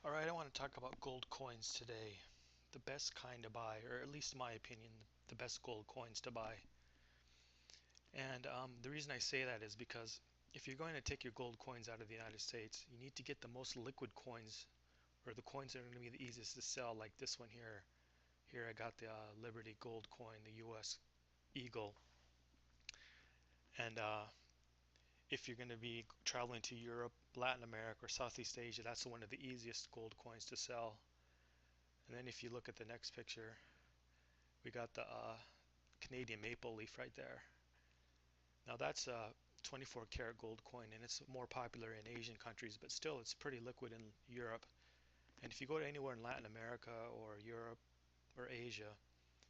Alright, I want to talk about gold coins today. The best kind to buy, or at least in my opinion, the best gold coins to buy. And the reason I say that is because if you're going to take your gold coins out of the United States, you need to get the most liquid coins, or the coins that are going to be the easiest to sell, like this one here. Here I got the Liberty Gold coin, the US Eagle. And if you're going to be traveling to Europe, Latin America, or Southeast Asia, that's one of the easiest gold coins to sell. And then if you look at the next picture, we got the Canadian maple leaf right there. Now that's a 24 karat gold coin, and it's more popular in Asian countries, but still it's pretty liquid in Europe. And if you go to anywhere in Latin America or Europe or Asia,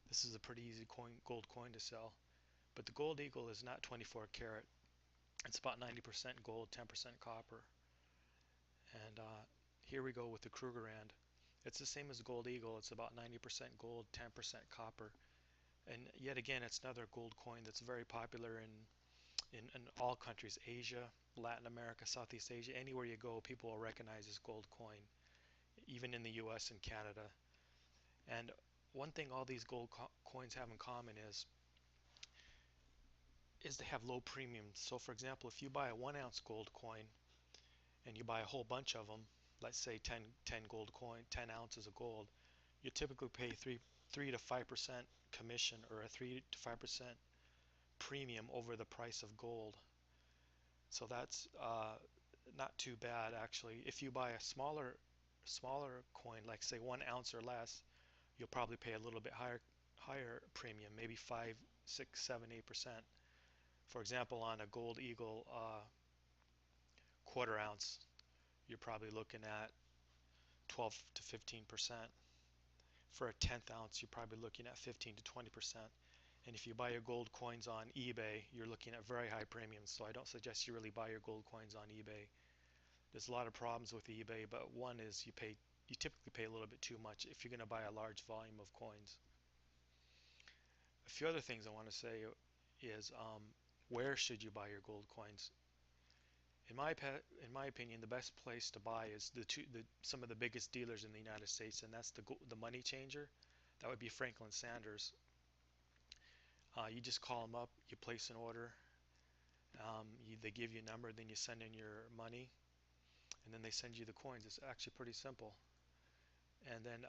this is a pretty easy gold coin to sell. But the Gold Eagle is not 24 karat. It's about 90% gold, 10% copper. And here we go with the Krugerrand. It's the same as the Gold Eagle. It's about 90% gold, 10% copper. And yet again, it's another gold coin that's very popular in all countries, Asia, Latin America, Southeast Asia. Anywhere you go, people will recognize this gold coin, even in the US and Canada. And one thing all these gold coins have in common is they have low premiums. So for example, if you buy a 1 ounce gold coin and you buy a whole bunch of them, let's say 10 gold coin, 10 ounces of gold, you typically pay 3 to 5% commission, or a 3 to 5% premium over the price of gold. So that's not too bad actually. If you buy a smaller coin, like say 1 ounce or less, you'll probably pay a little bit higher premium, maybe 5, 6, 7, 8%. For example, on a Gold Eagle 1/4 ounce, you're probably looking at 12 to 15%. For a 1/10 ounce, you're probably looking at 15 to 20%. And if you buy your gold coins on eBay, you're looking at very high premiums. So I don't suggest you really buy your gold coins on eBay. There's a lot of problems with eBay, but one is you typically pay a little bit too much if you're going to buy a large volume of coins. A few other things I want to say is where should you buy your gold coins? In my opinion, the best place to buy is some of the biggest dealers in the United States, and that's the money changer. That would be Franklin Sanders. You just call them up, you place an order, they give you a number, then you send in your money, and then they send you the coins. It's actually pretty simple. And then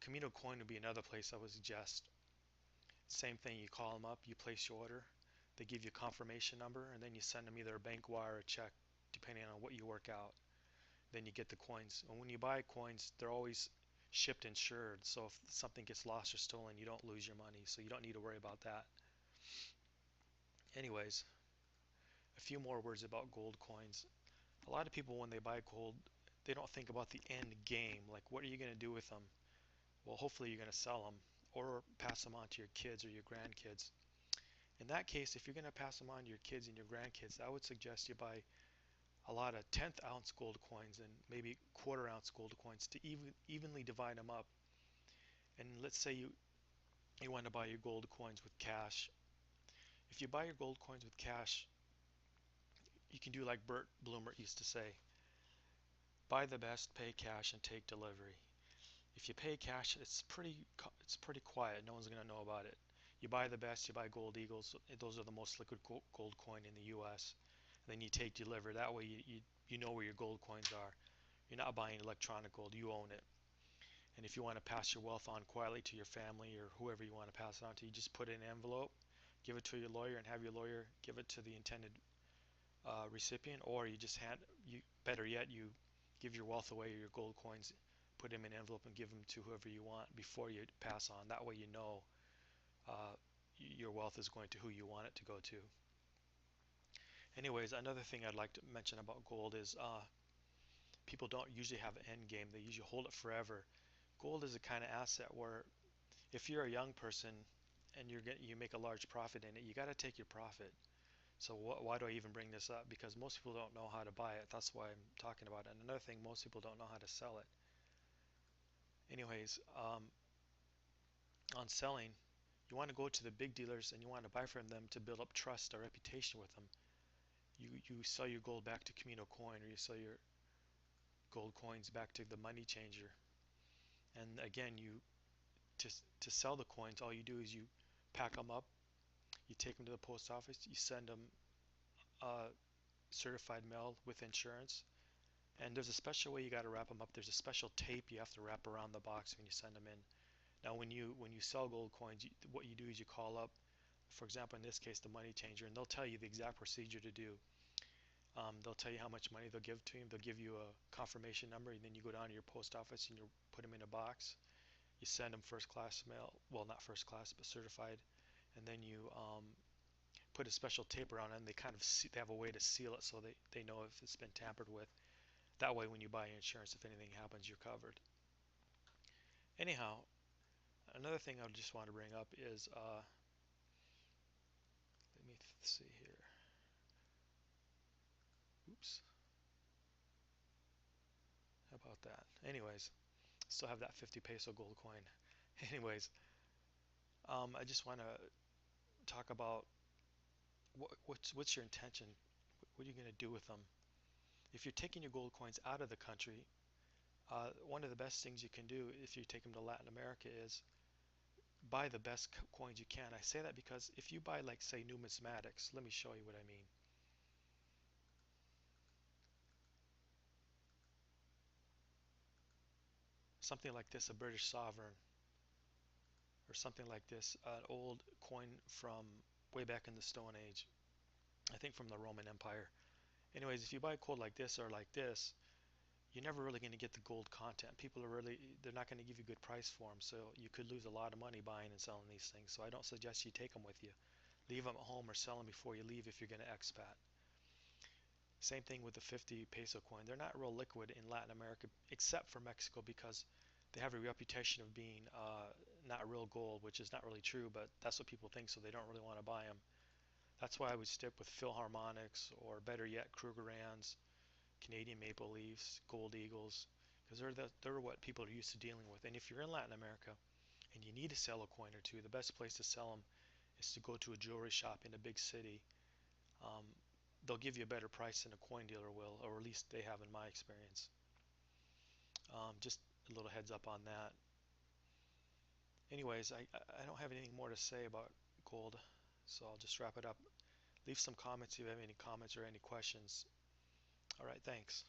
Camino Coin would be another place I would suggest. Same thing, you call them up, you place your order, they give you a confirmation number, and then you send them either a bank wire or a check, depending on what you work out. Then you get the coins. And when you buy coins, they're always shipped insured, so if something gets lost or stolen, you don't lose your money, so you don't need to worry about that. Anyways, a few more words about gold coins. A lot of people, when they buy gold, they don't think about the end game. Like, what are you going to do with them? Well, hopefully you're going to sell them or pass them on to your kids or your grandkids. In that case, if you're going to pass them on to your kids and your grandkids, I would suggest you buy a lot of 10th ounce gold coins and maybe 1/4 ounce gold coins to evenly divide them up. And let's say you want to buy your gold coins with cash. If you buy your gold coins with cash, you can do like Bert Bloomer used to say, buy the best, pay cash, and take delivery. If you pay cash, it's pretty quiet. No one's going to know about it. You buy the best, you buy Gold Eagles. Those are the most liquid gold coin in the U.S. And then you take delivery. That way you know where your gold coins are. You're not buying electronic gold. You own it. And if you want to pass your wealth on quietly to your family or whoever you want to pass it on to, you just put it in an envelope, give it to your lawyer, and have your lawyer give it to the intended recipient. Or better yet, you give your wealth away, your gold coins, put them in an envelope and give them to whoever you want before you pass on. That way you know your wealth is going to who you want it to go to. Anyways, another thing I'd like to mention about gold is people don't usually have an end game. They usually hold it forever. Gold is a kind of asset where if you're a young person and you make a large profit in it, you got to take your profit. So why do I even bring this up? Because most people don't know how to buy it. That's why I'm talking about it. And another thing, most people don't know how to sell it. Anyways, on selling, you want to go to the big dealers and you want to buy from them to build up trust or reputation with them. You sell your gold back to Camino Coin, or you sell your gold coins back to the money changer. And again, you to sell the coins, all you do is you pack them up, you take them to the post office, you send them certified mail with insurance. And there's a special way you got to wrap them up. There's a special tape you have to wrap around the box when you send them in. Now, when you sell gold coins, what you do is you call up, for example, in this case, the money changer, and they'll tell you the exact procedure to do. They'll tell you how much money they'll give to you. They'll give you a confirmation number, and then you go down to your post office and you put them in a box. You send them first class mail, well, not first class, but certified, and then you put a special tape around it, and they have a way to seal it so they know if it's been tampered with. That way, when you buy insurance, if anything happens, you're covered. Anyhow, another thing I just want to bring up is, let me see here. Oops. How about that? Anyways, still have that 50 peso gold coin. Anyways, I just want to talk about what's your intention? What are you going to do with them? If you're taking your gold coins out of the country, one of the best things you can do if you take them to Latin America is buy the best coins you can. I say that because if you buy, like, say, numismatics, let me show you what I mean. Something like this, a British sovereign, or something like this, an old coin from way back in the Stone Age, I think from the Roman Empire. Anyways, if you buy gold like this or like this, you're never really going to get the gold content. They're not going to give you a good price for them, so you could lose a lot of money buying and selling these things. So I don't suggest you take them with you. Leave them at home or sell them before you leave if you're going to expat. Same thing with the 50 peso coin. They're not real liquid in Latin America, except for Mexico, because they have a reputation of being not real gold, which is not really true, but that's what people think, so they don't really want to buy them. That's why I would stick with Philharmonics, or better yet, Krugerrands, Canadian Maple Leafs, Gold Eagles, because they're what people are used to dealing with. And if you're in Latin America and you need to sell a coin or two, the best place to sell them is to go to a jewelry shop in a big city. Um, they'll give you a better price than a coin dealer will, or at least they have in my experience. Just a little heads up on that. Anyways, I don't have anything more to say about gold, so I'll just wrap it up. Leave some comments if you have any comments or any questions. All right, thanks.